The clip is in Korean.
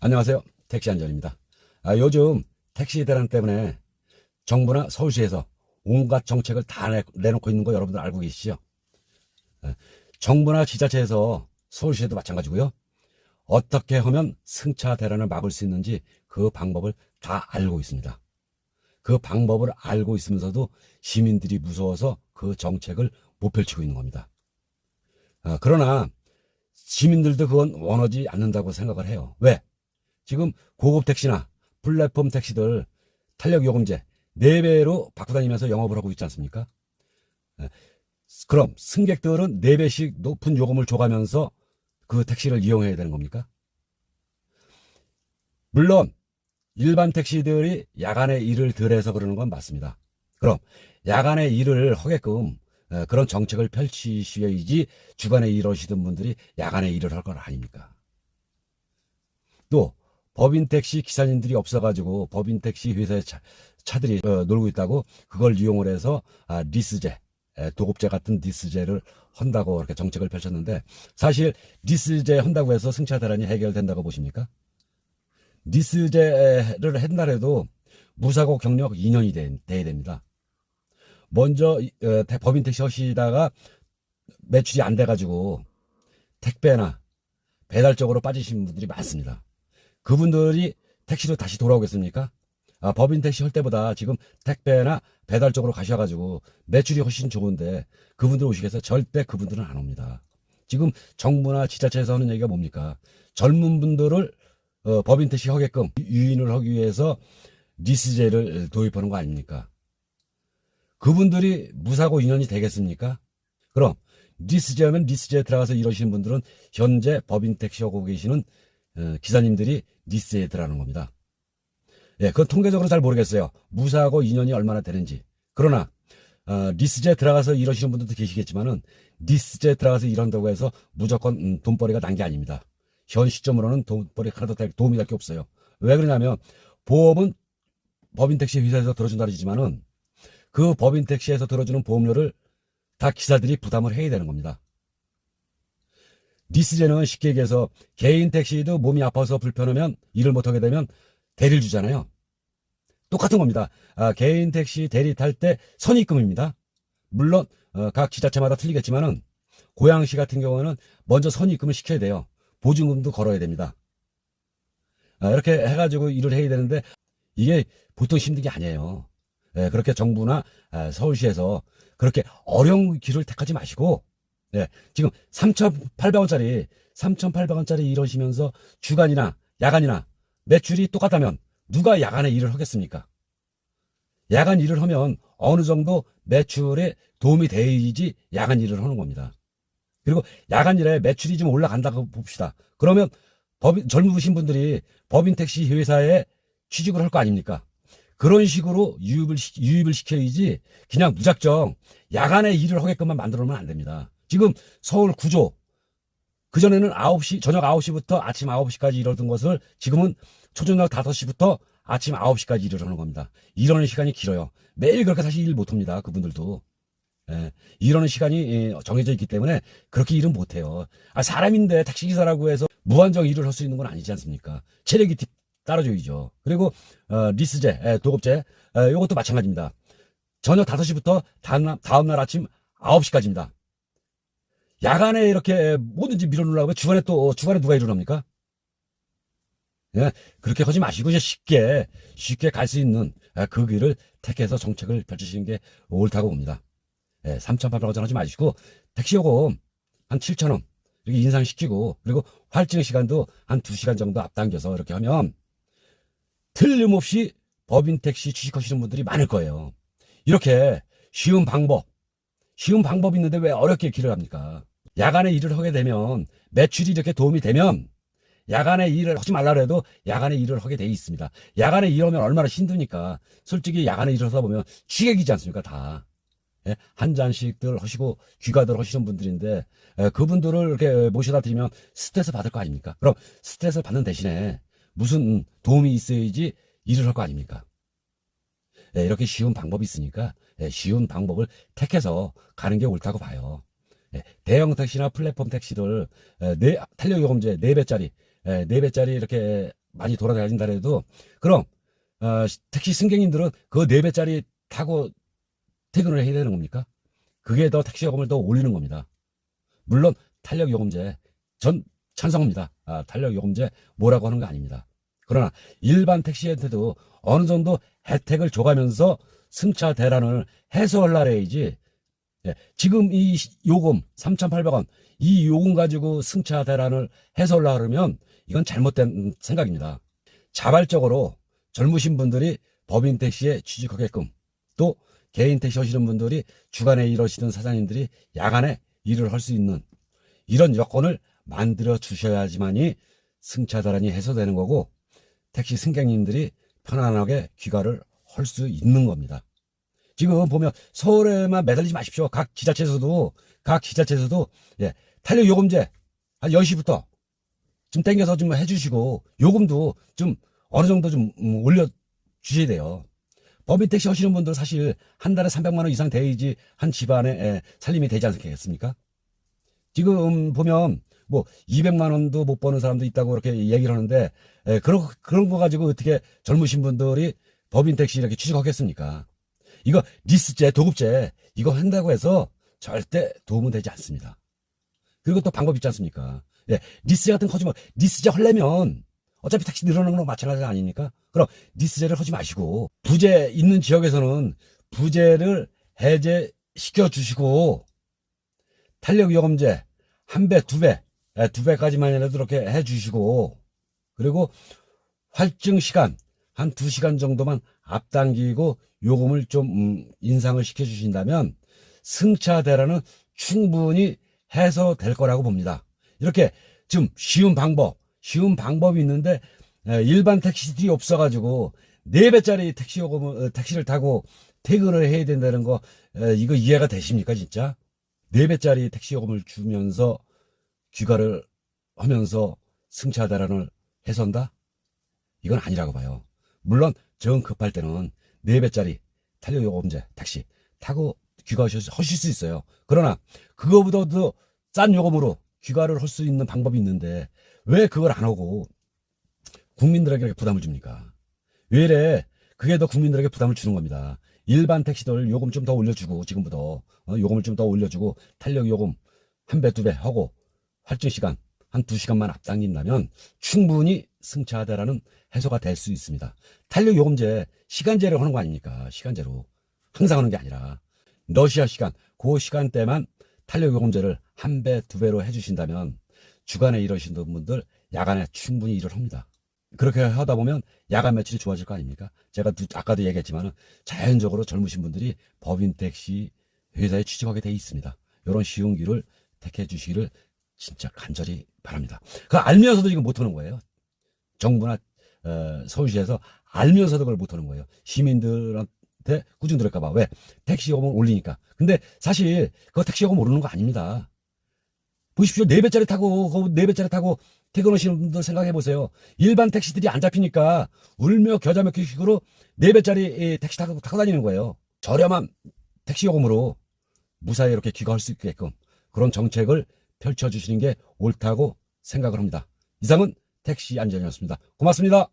안녕하세요. 택시 안전입니다. 요즘 택시 대란 때문에 정부나 서울시에서 온갖 정책을 다 내놓고 있는 거 여러분들 알고 계시죠? 정부나 지자체에서 서울시에도 마찬가지고요. 어떻게 하면 승차 대란을 막을 수 있는지 그 방법을 다 알고 있습니다. 그 방법을 알고 있으면서도 시민들이 무서워서 그 정책을 못 펼치고 있는 겁니다. 그러나 시민들도 그건 원하지 않는다고 생각을 해요. 왜? 지금 고급 택시나 플랫폼 택시들 탄력요금제 4배로 받고 다니면서 영업을 하고 있지 않습니까? 그럼 승객들은 4배씩 높은 요금을 줘가면서 그 택시를 이용해야 되는 겁니까? 물론 일반 택시들이 야간에 일을 덜 해서 그러는 건 맞습니다. 그럼 야간에 일을 하게끔 그런 정책을 펼치셔야지 주간에 일하시던 분들이 야간에 일을 할 건 아닙니까? 또 법인 택시 기사님들이 없어가지고 법인 택시 회사의 차들이 놀고 있다고 그걸 이용을 해서 리스제, 도급제 같은 리스제를 한다고 이렇게 정책을 펼쳤는데, 사실 리스제 한다고 해서 승차 대란이 해결된다고 보십니까? 리스제를 한다 해도 무사고 경력 2년이 돼야 됩니다. 먼저 법인 택시 하시다가 매출이 안 돼가지고 택배나 배달 쪽으로 빠지신 분들이 많습니다. 그분들이 택시로 다시 돌아오겠습니까? 법인 택시 할 때보다 지금 택배나 배달 쪽으로 가셔가지고 매출이 훨씬 좋은데 그분들 오시겠어요? 절대 그분들은 안 옵니다. 지금 정부나 지자체에서 하는 얘기가 뭡니까? 젊은 분들을 법인 택시 하게끔 유인을 하기 위해서 리스제를 도입하는 거 아닙니까? 그분들이 무사고 인연이 되겠습니까? 그럼 리스제 하면 리스제에 들어가서 일하시는 분들은 현재 법인 택시 하고 계시는 기사님들이 리스제에 들어가는 겁니다. 예, 그건 통계적으로 잘 모르겠어요. 무사하고 인연이 얼마나 되는지. 그러나 리스제에 들어가서 일하시는 분들도 계시겠지만은 리스제에 들어가서 일한다고 해서 무조건 돈벌이가 난 게 아닙니다. 현 시점으로는 돈벌이 하나도 도움이 될 게 없어요. 왜 그러냐면 보험은 법인 택시 회사에서 들어준다 그러지만은 그 법인 택시에서 들어주는 보험료를 다 기사들이 부담을 해야 되는 겁니다. 리스제는 쉽게 얘기해서 개인 택시도 몸이 아파서 불편하면 일을 못하게 되면 대리를 주잖아요. 똑같은 겁니다. 개인 택시 대리 탈 때 선입금입니다. 물론 각 지자체마다 틀리겠지만은 고양시 같은 경우는 먼저 선입금을 시켜야 돼요. 보증금도 걸어야 됩니다. 이렇게 해가지고 일을 해야 되는데 이게 보통 힘든 게 아니에요. 그렇게 정부나 서울시에서 그렇게 어려운 길을 택하지 마시고, 지금 3,800원짜리 일하시면서 주간이나 야간이나 매출이 똑같다면 누가 야간에 일을 하겠습니까? 야간 일을 하면 어느 정도 매출에 도움이 돼야지 야간 일을 하는 겁니다. 그리고 야간 일에 매출이 좀 올라간다고 봅시다. 그러면 젊으신 분들이 법인 택시 회사에 취직을 할 거 아닙니까? 그런 식으로 유입을 시켜야지 그냥 무작정 야간에 일을 하게끔만 만들어 놓으면 안 됩니다. 지금 서울 구조, 그전에는 저녁 9시부터 아침 9시까지 일하던 것을 지금은 초저녁 5시부터 아침 9시까지 일을 하는 겁니다. 일하는 시간이 길어요. 매일 그렇게 사실 일 못합니다. 그분들도. 일하는 시간이 정해져 있기 때문에 그렇게 일은 못해요. 사람인데 택시기사라고 해서 무한정 일을 할 수 있는 건 아니지 않습니까? 체력이 따라줘야죠. 그리고 리스제, 도급제, 이것도 마찬가지입니다. 저녁 5시부터 다음날 아침 9시까지입니다. 야간에 이렇게 뭐든지 밀어놓으려고 하면 주간에 누가 일을 합니까? 그렇게 하지 마시고 이제 쉽게 갈 수 있는 그 길을 택해서 정책을 펼치시는 게 옳다고 봅니다. 3,800원 하지 마시고 택시요금 한 7,000원 이렇게 인상시키고, 그리고 할증 시간도 한 2시간 정도 앞당겨서 이렇게 하면 틀림없이 법인 택시 취직하시는 분들이 많을 거예요. 이렇게 쉬운 방법이 있는데 왜 어렵게 길을 합니까? 야간에 일을 하게 되면 매출이 이렇게 도움이 되면 야간에 일을 하지 말라 해도 야간에 일을 하게 돼 있습니다. 야간에 일하면 얼마나 힘드니까. 솔직히 야간에 일을 하다 보면 취객이지 않습니까? 다. 한 잔씩들 하시고 귀가들 하시는 분들인데 그분들을 이렇게 모셔다 드리면 스트레스 받을 거 아닙니까? 그럼 스트레스를 받는 대신에 무슨 도움이 있어야지 일을 할 거 아닙니까? 이렇게 쉬운 방법이 있으니까 쉬운 방법을 택해서 가는 게 옳다고 봐요. 대형 택시나 플랫폼 택시들 탄력요금제 4배짜리 이렇게 많이 돌아다닌다 해도 그럼 택시 승객님들은 그 4배짜리 타고 퇴근을 해야 되는 겁니까? 그게 더 택시 요금을 더 올리는 겁니다. 물론 탄력요금제 전 찬성합니다. 탄력요금제 뭐라고 하는 거 아닙니다. 그러나 일반 택시한테도 어느 정도 혜택을 줘가면서 승차 대란을 해소하려야지. 지금 이 요금 3,800원 이 요금 가지고 승차 대란을 해소하려고 그러면 이건 잘못된 생각입니다. 자발적으로 젊으신 분들이 법인 택시에 취직하게끔, 또 개인 택시 하시는 분들이 주간에 일하시는 사장님들이 야간에 일을 할 수 있는 이런 여건을 만들어 주셔야지만이 승차 대란이 해소되는 거고, 택시 승객님들이 편안하게 귀가를 할 수 있는 겁니다. 지금 보면 서울에만 매달리지 마십시오. 각 지자체에서도 탄력 요금제 한 10시부터 좀 땡겨서 좀 해주시고, 요금도 좀 어느 정도 좀 올려 주셔야 돼요. 법인 택시 하시는 분들 사실 한 달에 300만 원 이상 돼야지 한 집안에 살림이 되지 않겠습니까? 지금 보면 뭐 200만 원도 못 버는 사람도 있다고 그렇게 얘기를 하는데, 그런 거 가지고 어떻게 젊으신 분들이 법인 택시 이렇게 취직하겠습니까? 이거 리스제, 도급제 이거 한다고 해서 절대 도움은 되지 않습니다. 그리고 또 방법 있지 않습니까? 리스제 같은 거 하지 마. 리스제 하려면 어차피 택시 늘어나는 거랑 마찬가지 아닙니까? 그럼 리스제를 하지 마시고, 부재 있는 지역에서는 부재를 해제시켜 주시고, 탄력요금제 1배, 2배, 2배까지만이라도 이렇게 해 주시고, 그리고 활증 시간 한 2시간 정도만 앞당기고 요금을 좀 인상을 시켜 주신다면 승차 대란은 충분히 해소될 거라고 봅니다. 이렇게 좀 쉬운 방법이 있는데, 일반 택시들이 없어가지고 4배짜리 택시를 타고 퇴근을 해야 된다는 거, 이거 이해가 되십니까 진짜? 4배짜리 택시 요금을 주면서 귀가를 하면서 승차 대란을 해소한다? 이건 아니라고 봐요. 물론 정 급할 때는 4배짜리 탄력요금제 택시 타고 귀가하실 수 있어요. 그러나 그거보다도 싼 요금으로 귀가를 할 수 있는 방법이 있는데 왜 그걸 안 하고 국민들에게 이렇게 부담을 줍니까? 왜 이래? 그게 더 국민들에게 부담을 주는 겁니다. 일반 택시들 요금 좀 더 올려주고, 지금부터 요금을 좀 더 올려주고 탄력요금 1배, 2배 하고 활증시간 한 2시간만 앞당긴다면 충분히 승차 대란은 해소가 될 수 있습니다. 탄력요금제 시간제로 하는 거 아닙니까? 시간제로 항상 하는 게 아니라 러시아 시간, 그 시간대만 탄력요금제를 1배, 2배로 해주신다면 주간에 일하시는 분들 야간에 충분히 일을 합니다. 그렇게 하다 보면 야간 매출이 좋아질 거 아닙니까? 제가 아까도 얘기했지만 자연적으로 젊으신 분들이 법인 택시 회사에 취직하게 돼 있습니다. 이런 쉬운 길을 택해 주시기를 진짜 간절히 바랍니다. 그거 알면서도 이거 못하는 거예요. 정부나 서울시에서 알면서도 그걸 못하는 거예요. 시민들한테 꾸중 들을까 봐. 왜? 택시 요금을 올리니까. 근데 사실 그거 택시 요금 오르는 거 아닙니다. 보십시오. 4배짜리 타고 퇴근하시는 분들 생각해 보세요. 일반 택시들이 안 잡히니까 울며 겨자 먹기식으로 4배짜리 택시 타고 다니는 거예요. 저렴한 택시 요금으로 무사히 이렇게 귀가할 수 있게끔 그런 정책을 펼쳐주시는 게 옳다고 생각을 합니다. 이상은 택시 안전이었습니다. 고맙습니다.